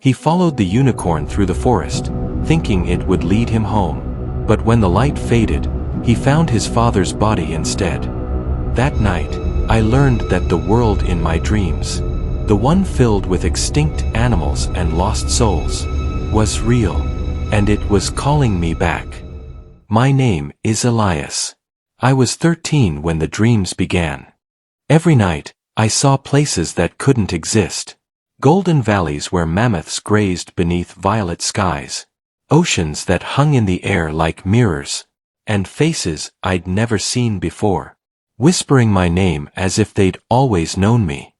He followed the unicorn through the forest, thinking it would lead him home. But when the light faded, he found his father's body instead. That night, I learned that the world in my dreams, the one filled with extinct animals and lost souls, was real, and it was calling me back. My name is Elias. I was 13 when the dreams began. Every night, I saw places that couldn't exist. Golden valleys where mammoths grazed beneath violet skies. Oceans that hung in the air like mirrors. And faces I'd never seen before, whispering my name as if they'd always known me.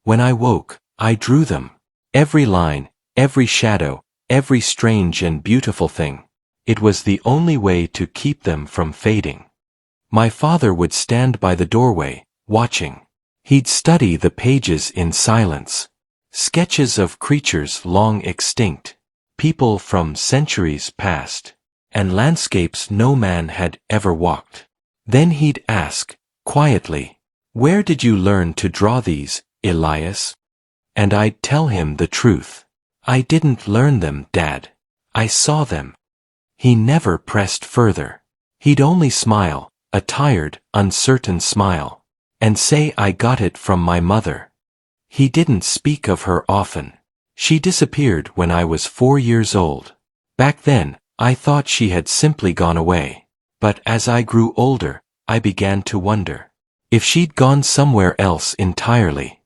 When I woke, I drew them. Every line, every shadow, every strange and beautiful thing. It was the only way to keep them from fading. My father would stand by the doorway, watching. He'd study the pages in silence. Sketches of creatures long extinct, people from centuries past, and landscapes no man had ever walked. Then he'd ask, quietly, "Where did you learn to draw these, Elias?" And I'd tell him the truth. "I didn't learn them, Dad. I saw them." He never pressed further. He'd only smile, a tired, uncertain smile, and say I got it from my mother. He didn't speak of her often. She disappeared when I was 4 years old. Back then, I thought she had simply gone away. But as I grew older, I began to wonder if she'd gone somewhere else entirely.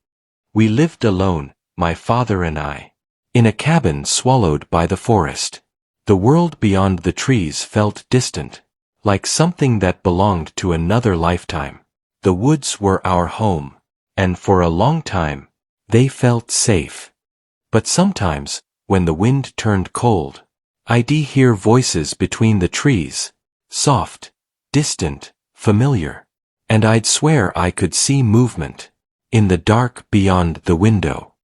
We lived alone, my father and I, in a cabin swallowed by the forest. The world beyond the trees felt distant, like something that belonged to another lifetime. The woods were our home, and for a long time, they felt safe. But sometimes, when the wind turned cold, I'd hear voices between the trees, soft, distant, familiar, and I'd swear I could see movement in the dark beyond the window.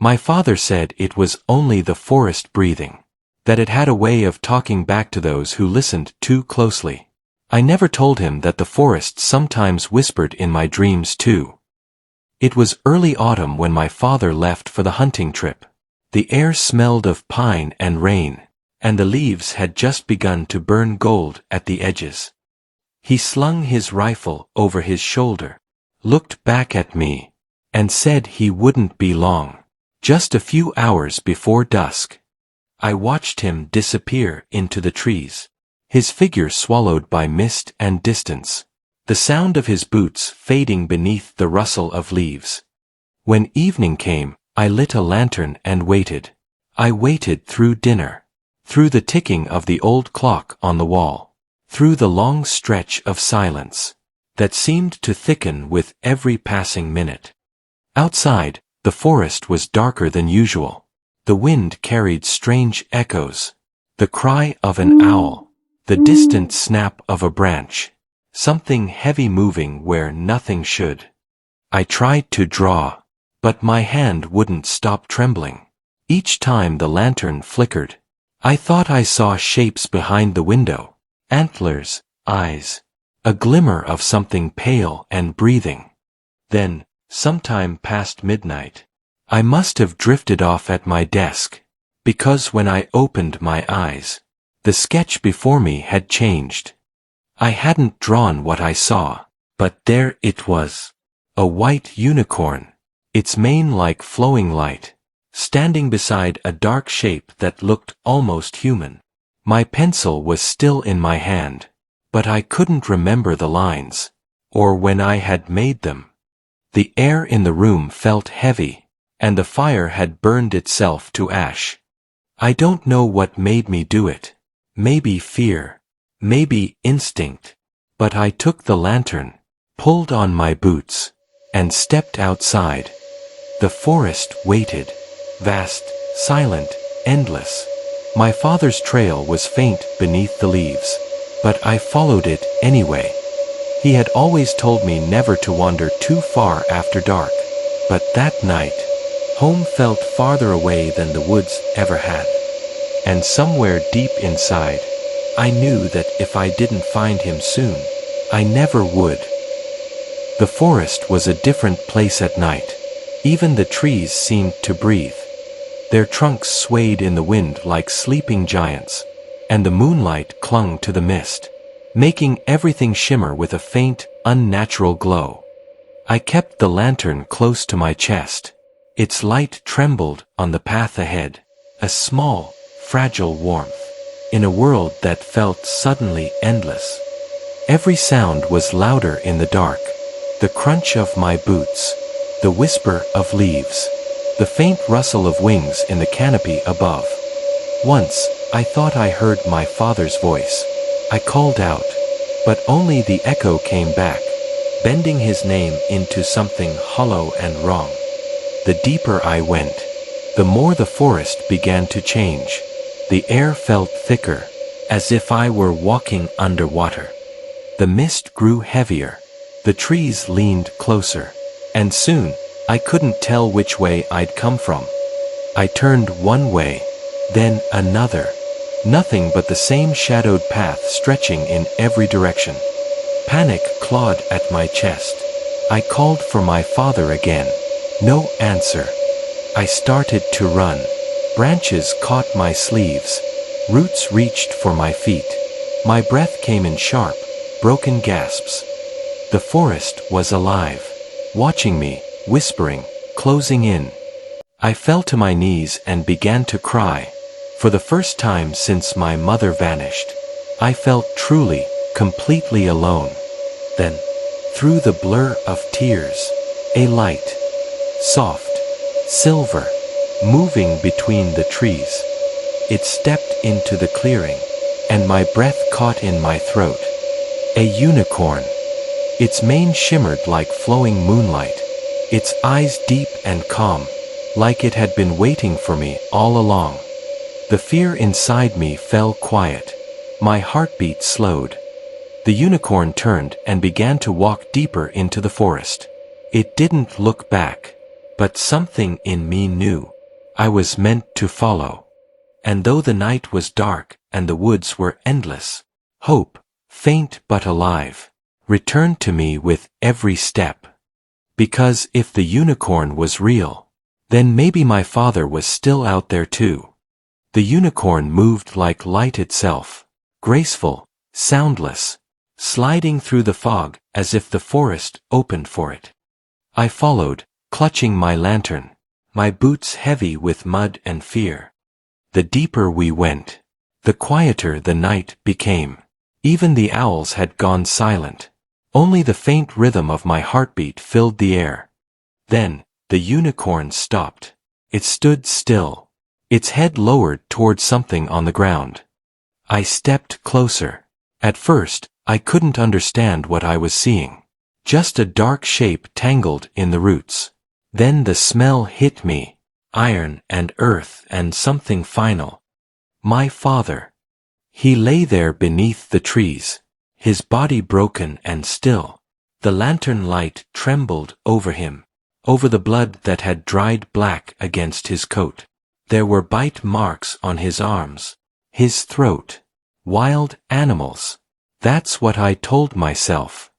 My father said it was only the forest breathing, that it had a way of talking back to those who listened too closely. I never told him that the forest sometimes whispered in my dreams too. It was early autumn when my father left for the hunting trip. The air smelled of pine and rain, and the leaves had just begun to burn gold at the edges. He slung his rifle over his shoulder, looked back at me, and said he wouldn't be long. Just a few hours before dusk, I watched him disappear into the trees, his figure swallowed by mist and distance, the sound of his boots fading beneath the rustle of leaves. When evening came, I lit a lantern and waited. I waited through dinner, through the ticking of the old clock on the wall, through the long stretch of silence that seemed to thicken with every passing minute. Outside, the forest was darker than usual. The wind carried strange echoes, the cry of an owl, the distant snap of a branch, something heavy moving where nothing should. I tried to draw, but my hand wouldn't stop trembling. Each time the lantern flickered, I thought I saw shapes behind the window, antlers, eyes, a glimmer of something pale and breathing. Then, sometime past midnight, I must have drifted off at my desk, because when I opened my eyes, the sketch before me had changed. I hadn't drawn what I saw, but there it was. A white unicorn, its mane like flowing light, standing beside a dark shape that looked almost human. My pencil was still in my hand, but I couldn't remember the lines, or when I had made them. The air in the room felt heavy, and the fire had burned itself to ash. I don't know what made me do it. Maybe fear, maybe instinct, but I took the lantern, pulled on my boots, and stepped outside. The forest waited, vast, silent, endless. My father's trail was faint beneath the leaves, but I followed it anyway. He had always told me never to wander too far after dark, but that night, home felt farther away than the woods ever had. And somewhere deep inside, I knew that if I didn't find him soon, I never would. The forest was a different place at night. Even the trees seemed to breathe. Their trunks swayed in the wind like sleeping giants, and the moonlight clung to the mist, making everything shimmer with a faint, unnatural glow. I kept the lantern close to my chest. Its light trembled on the path ahead, a small, fragile warmth, in a world that felt suddenly endless. Every sound was louder in the dark, the crunch of my boots, the whisper of leaves, the faint rustle of wings in the canopy above. Once, I thought I heard my father's voice. I called out, but only the echo came back, bending his name into something hollow and wrong. The deeper I went, the more the forest began to change. The air felt thicker, as if I were walking underwater. The mist grew heavier, the trees leaned closer, and soon, I couldn't tell which way I'd come from. I turned one way, then another. Nothing but the same shadowed path stretching in every direction. Panic clawed at my chest. I called for my father again. No answer. I started to run. Branches caught my sleeves. Roots reached for my feet. My breath came in sharp, broken gasps. The forest was alive, watching me, whispering, closing in. I fell to my knees and began to cry. For the first time since my mother vanished, I felt truly, completely alone. Then, through the blur of tears, a light, soft, silver, moving between the trees. It stepped into the clearing, and my breath caught in my throat. A unicorn. Its mane shimmered like flowing moonlight, its eyes deep and calm, like it had been waiting for me all along. The fear inside me fell quiet. My heartbeat slowed. The unicorn turned and began to walk deeper into the forest. It didn't look back, but something in me knew. I was meant to follow. And though the night was dark and the woods were endless, hope, faint but alive, returned to me with every step. Because if the unicorn was real, then maybe my father was still out there too. The unicorn moved like light itself, graceful, soundless, sliding through the fog as if the forest opened for it. I followed, clutching my lantern, my boots heavy with mud and fear. The deeper we went, the quieter the night became. Even the owls had gone silent. Only the faint rhythm of my heartbeat filled the air. Then, the unicorn stopped. It stood still, its head lowered toward something on the ground. I stepped closer. At first, I couldn't understand what I was seeing. Just a dark shape tangled in the roots. Then the smell hit me. Iron and earth and something final. My father. He lay there beneath the trees, his body broken and still. The lantern light trembled over him, over the blood that had dried black against his coat. There were bite marks on his arms, his throat. Wild animals. That's what I told myself.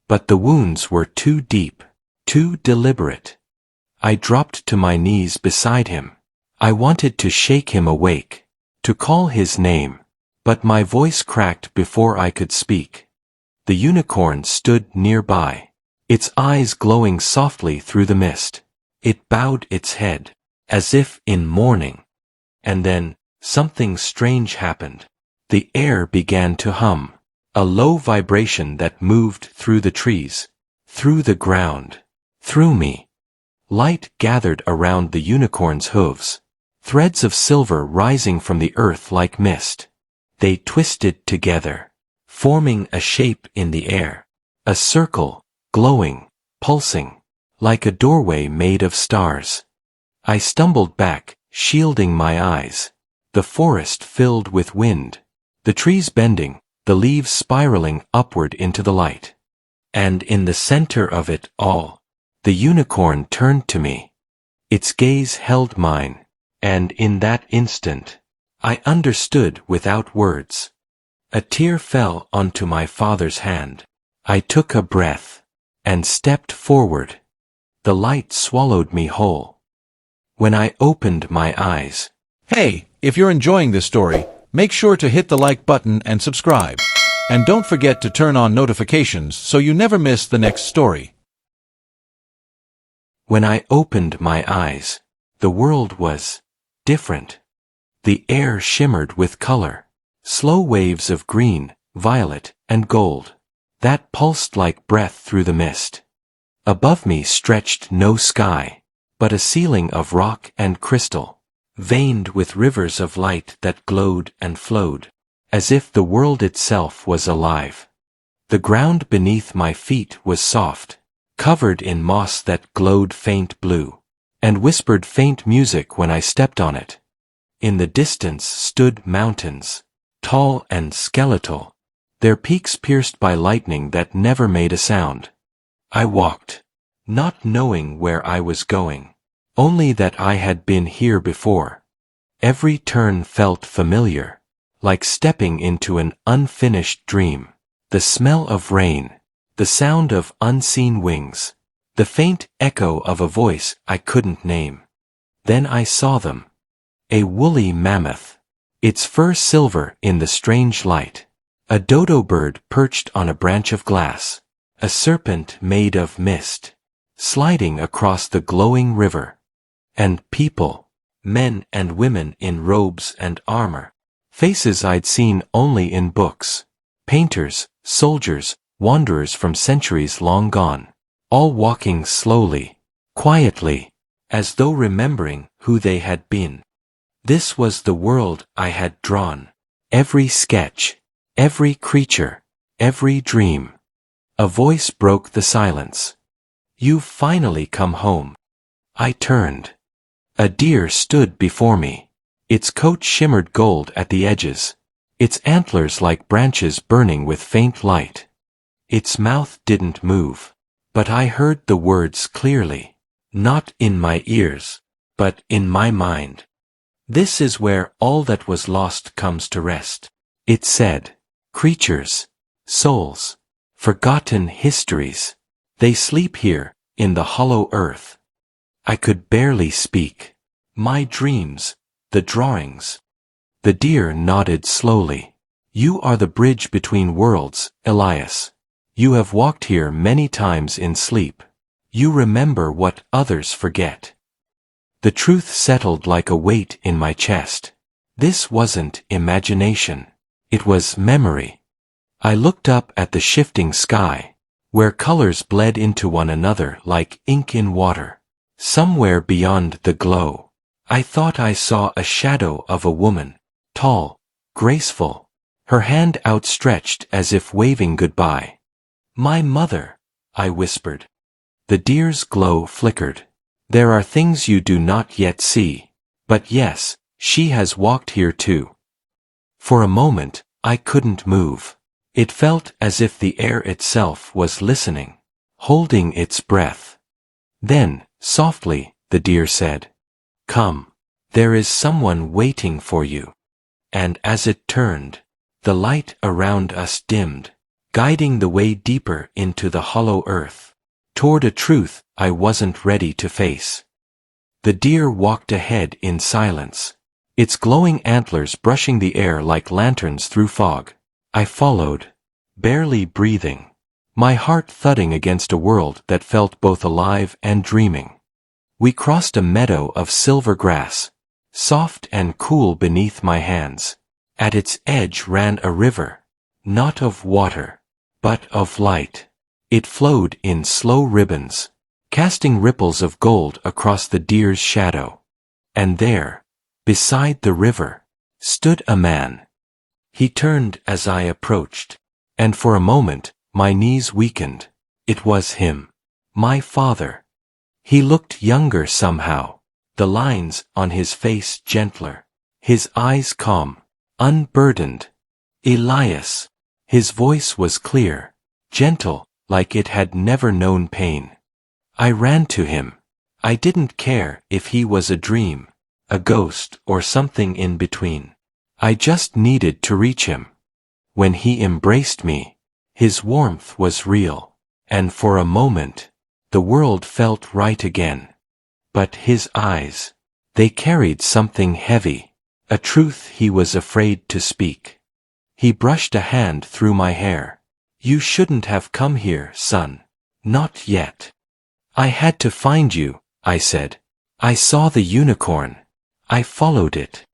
But the wounds were too deep, too deliberate. I dropped to my knees beside him. I wanted to shake him awake, to call his name, but my voice cracked before I could speak. The unicorn stood nearby, its eyes glowing softly through the mist. It bowed its head, as if in mourning. And then, something strange happened. The air began to hum, a low vibration that moved through the trees, through the ground, through me. Light gathered around the unicorn's hooves, threads of silver rising from the earth like mist. They twisted together, forming a shape in the air, a circle, glowing, pulsing, like a doorway made of stars. I stumbled back, shielding my eyes. The forest filled with wind, the trees bending, the leaves spiraling upward into the light. And in the center of it all, the unicorn turned to me. Its gaze held mine, and in that instant, I understood without words. A tear fell onto my father's hand. I took a breath, and stepped forward. The light swallowed me whole. When I opened my eyes. Hey, if you're enjoying this story, make sure to hit the like button and subscribe. And don't forget to turn on notifications so you never miss the next story. When I opened my eyes, the world was different. The air shimmered with color, slow waves of green, violet, and gold, that pulsed like breath through the mist. Above me stretched no sky, but a ceiling of rock and crystal, veined with rivers of light that glowed and flowed, as if the world itself was alive. The ground beneath my feet was soft, covered in moss that glowed faint blue, and whispered faint music when I stepped on it. In the distance stood mountains, tall and skeletal, their peaks pierced by lightning that never made a sound. I walked, not knowing where I was going, only that I had been here before. Every turn felt familiar, like stepping into an unfinished dream. The smell of rain, the sound of unseen wings, the faint echo of a voice I couldn't name. Then I saw them. A woolly mammoth, its fur silver in the strange light. A dodo bird perched on a branch of glass. A serpent made of mist, sliding across the glowing river. And people, men and women in robes and armor. Faces I'd seen only in books. Painters, soldiers, wanderers from centuries long gone. All walking slowly, quietly, as though remembering who they had been. This was the world I had drawn. Every sketch, every creature, every dream. A voice broke the silence. "You've finally come home." I turned. A deer stood before me. Its coat shimmered gold at the edges, its antlers like branches burning with faint light. Its mouth didn't move, but I heard the words clearly, not in my ears, but in my mind. "This is where all that was lost comes to rest," it said. "Creatures, souls, forgotten histories, they sleep here, in the hollow earth." I could barely speak. My dreams, the drawings. The deer nodded slowly. "You are the bridge between worlds, Elias. You have walked here many times in sleep. You remember what others forget." The truth settled like a weight in my chest. This wasn't imagination. It was memory. I looked up at the shifting sky, where colors bled into one another like ink in water. Somewhere beyond the glow, I thought I saw a shadow of a woman, tall, graceful, her hand outstretched as if waving goodbye. "My mother," I whispered. The deer's glow flickered. "There are things you do not yet see. But yes, she has walked here too." For a moment, I couldn't move. It felt as if the air itself was listening, holding its breath. Then, softly, the deer said, "Come. There is someone waiting for you." And as it turned, the light around us dimmed, guiding the way deeper into the hollow earth, toward a truth I wasn't ready to face. The deer walked ahead in silence, its glowing antlers brushing the air like lanterns through fog. I followed, barely breathing, my heart thudding against a world that felt both alive and dreaming. We crossed a meadow of silver grass, soft and cool beneath my hands. At its edge ran a river, not of water, but of light. It flowed in slow ribbons, casting ripples of gold across the deer's shadow. And there, beside the river, stood a man. He turned as I approached, and for a moment, my knees weakened. It was him, my father. He looked younger somehow, the lines on his face gentler, his eyes calm, unburdened. "Elias." His voice was clear, gentle, like it had never known pain. I ran to him. I didn't care if he was a dream, a ghost, or something in between. I just needed to reach him. When he embraced me, his warmth was real, and for a moment, the world felt right again. But his eyes, They carried something heavy, a truth he was afraid to speak. He brushed a hand through my hair. You shouldn't have come here, son. Not yet. I had to find you, I said. I saw the unicorn. I followed it.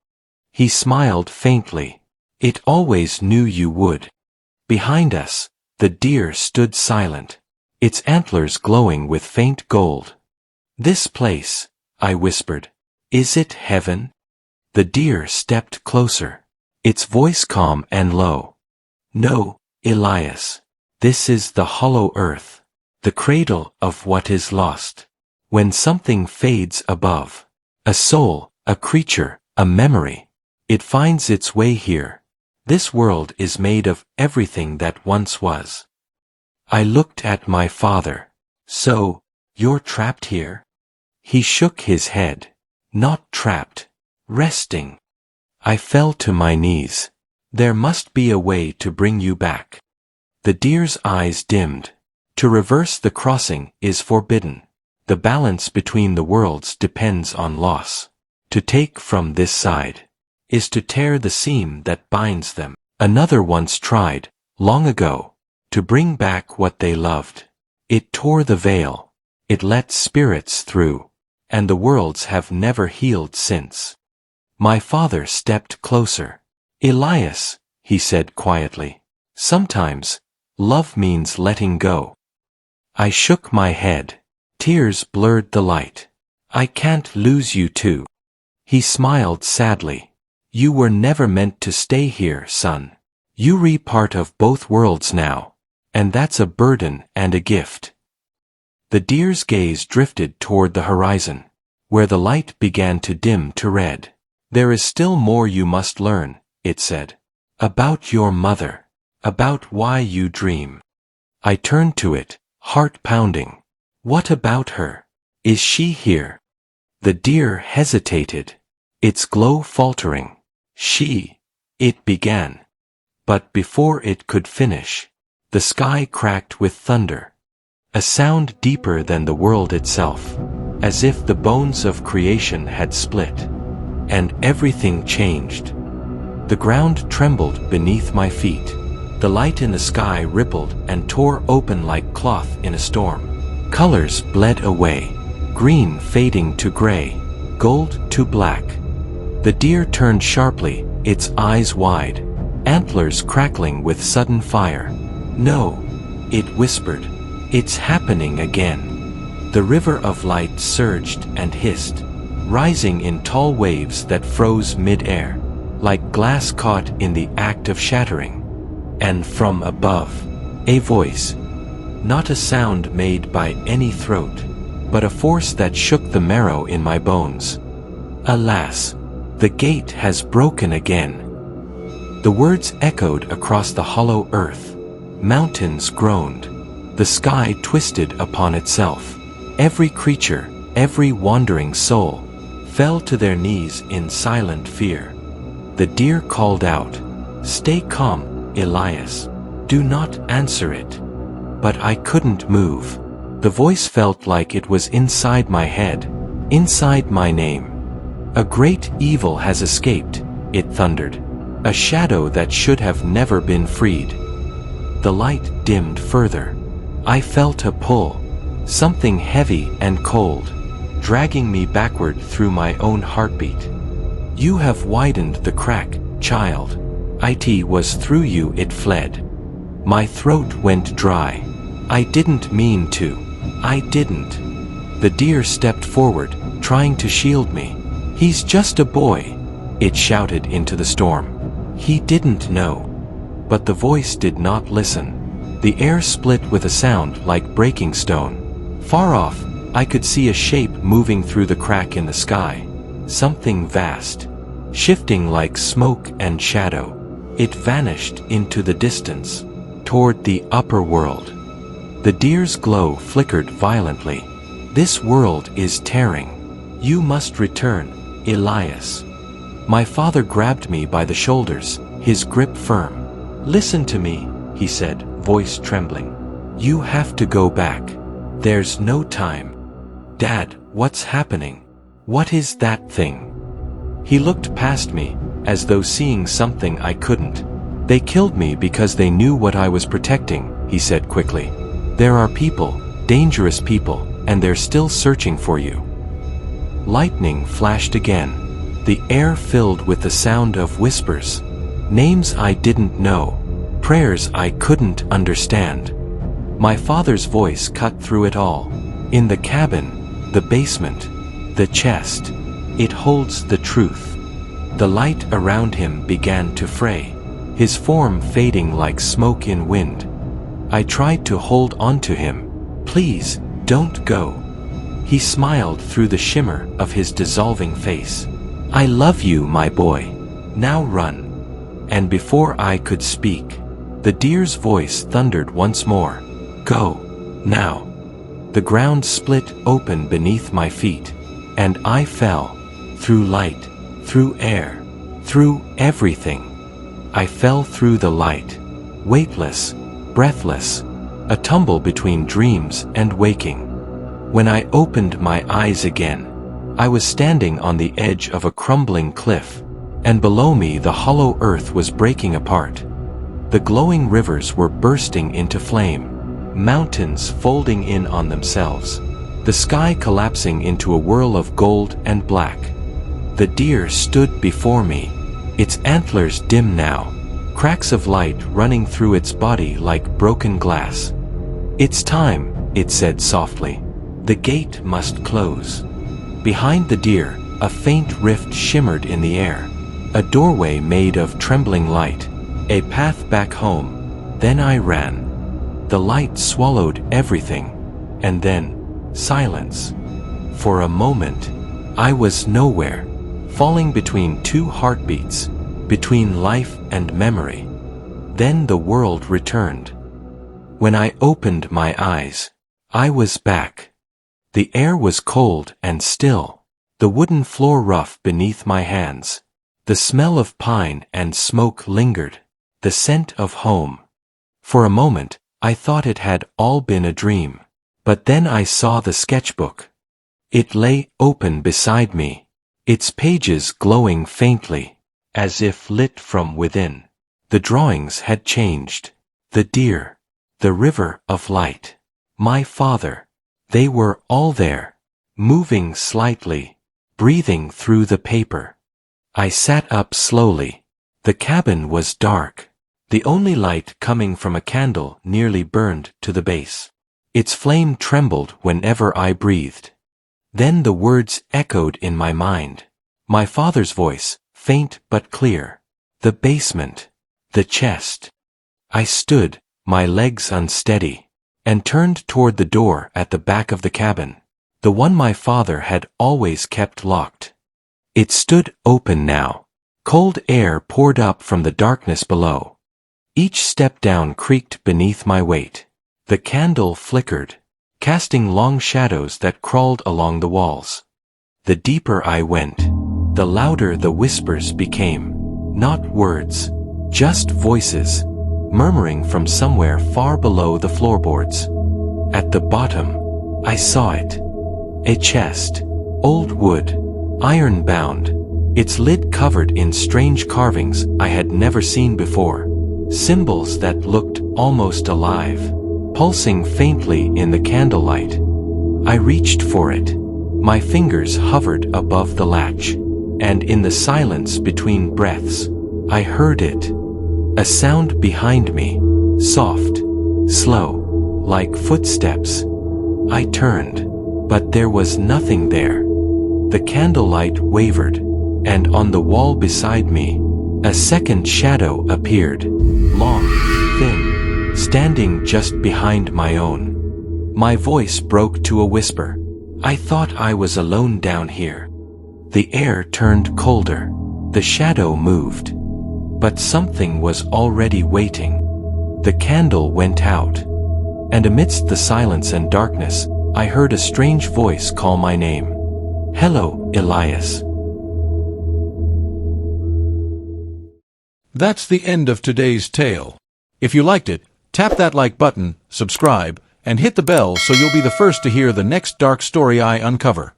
He smiled faintly. It always knew you would. Behind us, the deer stood silent, its antlers glowing with faint gold. This place, I whispered. Is it heaven? The deer stepped closer, its voice calm and low. No, Elias. This is the hollow earth, the cradle of what is lost. When something fades above, a soul, a creature, a memory, it finds its way here. This world is made of everything that once was. I looked at my father. So, you're trapped here? He shook his head. Not trapped. Resting. I fell to my knees. There must be a way to bring you back. The deer's eyes dimmed. To reverse the crossing is forbidden. The balance between the worlds depends on loss. To take from this side is to tear the seam that binds them. Another once tried, long ago, to bring back what they loved. It tore the veil. It let spirits through, and the worlds have never healed since. My father stepped closer. Elias, he said quietly, sometimes, love means letting go. I shook my head. Tears blurred the light. I can't lose you too. He smiled sadly. You were never meant to stay here, son. You're part of both worlds now, and that's a burden and a gift. The deer's gaze drifted toward the horizon, where the light began to dim to red. There is still more you must learn, it said. About your mother. About why you dream. I turned to it, heart pounding. What about her? Is she here? The deer hesitated, its glow faltering. It began. But before it could finish, the sky cracked with thunder. A sound deeper than the world itself, as if the bones of creation had split. And everything changed. The ground trembled beneath my feet. The light in the sky rippled and tore open like cloth in a storm. Colors bled away, green fading to gray, gold to black. The deer turned sharply, its eyes wide, antlers crackling with sudden fire. No, it whispered. It's happening again. The river of light surged and hissed, rising in tall waves that froze mid-air, like glass caught in the act of shattering. And from above, a voice. Not a sound made by any throat, but a force that shook the marrow in my bones. Alas, the gate has broken again. The words echoed across the hollow earth. Mountains groaned. The sky twisted upon itself. Every creature, every wandering soul, fell to their knees in silent fear. The deer called out, "Stay calm, Elias. Do not answer it." But I couldn't move. The voice felt like it was inside my head, inside my name. "A great evil has escaped," it thundered. "A shadow that should have never been freed." The light dimmed further. I felt a pull, something heavy and cold, dragging me backward through my own heartbeat. "You have widened the crack, child. It was through you it fled." My throat went dry. I didn't mean to. I didn't. The deer stepped forward, trying to shield me. "He's just a boy," it shouted into the storm. He didn't know. But the voice did not listen. The air split with a sound like breaking stone. Far off, I could see a shape moving through the crack in the sky. Something vast, shifting like smoke and shadow. It vanished into the distance, toward the upper world. The deer's glow flickered violently. "This world is tearing. You must return, Elias." My father grabbed me by the shoulders, his grip firm. "Listen to me," he said, voice trembling. "You have to go back. There's no time." "Dad, what's happening?" What is that thing? He looked past me, as though seeing something I couldn't. They killed me because they knew what I was protecting, he said quickly. There are people, dangerous people, and they're still searching for you. Lightning flashed again. The air filled with the sound of whispers. Names I didn't know. Prayers I couldn't understand. My father's voice cut through it all. In the cabin, the basement, the chest, it holds the truth. The light around him began to fray, his form fading like smoke in wind. I tried to hold on to him. Please, don't go. He smiled through the shimmer of his dissolving face. I love you, my boy. Now run. And before I could speak, the deer's voice thundered once more. Go, now. The ground split open beneath my feet, and I fell, through light, through air, through everything. I fell through the light, weightless, breathless, a tumble between dreams and waking. When I opened my eyes again, I was standing on the edge of a crumbling cliff, and below me the hollow earth was breaking apart. The glowing rivers were bursting into flame, mountains folding in on themselves, the sky collapsing into a whirl of gold and black. The deer stood before me, its antlers dim now, cracks of light running through its body like broken glass. It's time, it said softly. The gate must close. Behind the deer, a faint rift shimmered in the air, a doorway made of trembling light, a path back home. Then I ran. The light swallowed everything, and then, silence. For a moment, I was nowhere, falling between two heartbeats, between life and memory. Then the world returned. When I opened my eyes, I was back. The air was cold and still, the wooden floor rough beneath my hands. The smell of pine and smoke lingered, the scent of home. For a moment, I thought it had all been a dream. But then I saw the sketchbook. It lay open beside me, its pages glowing faintly, as if lit from within. The drawings had changed. The deer, the river of light, my father, they were all there, moving slightly, breathing through the paper. I sat up slowly. The cabin was dark. The only light coming from a candle nearly burned to the base. Its flame trembled whenever I breathed. Then the words echoed in my mind. My father's voice, faint but clear. The basement. The chest. I stood, my legs unsteady, and turned toward the door at the back of the cabin, the one my father had always kept locked. It stood open now. Cold air poured up from the darkness below. Each step down creaked beneath my weight. The candle flickered, casting long shadows that crawled along the walls. The deeper I went, the louder the whispers became. Not words, just voices, murmuring from somewhere far below the floorboards. At the bottom, I saw it. A chest, old wood, iron-bound, its lid covered in strange carvings I had never seen before. Symbols that looked almost alive, pulsing faintly in the candlelight. I reached for it. My fingers hovered above the latch, and in the silence between breaths, I heard it. A sound behind me, soft, slow, like footsteps. I turned, but there was nothing there. The candlelight wavered, and on the wall beside me, a second shadow appeared, long, thin, standing just behind my own. My voice broke to a whisper. I thought I was alone down here. The air turned colder. The shadow moved. But something was already waiting. The candle went out. And amidst the silence and darkness, I heard a strange voice call my name. Hello, Elias. That's the end of today's tale. If you liked it, tap that like button, subscribe, and hit the bell so you'll be the first to hear the next dark story I uncover.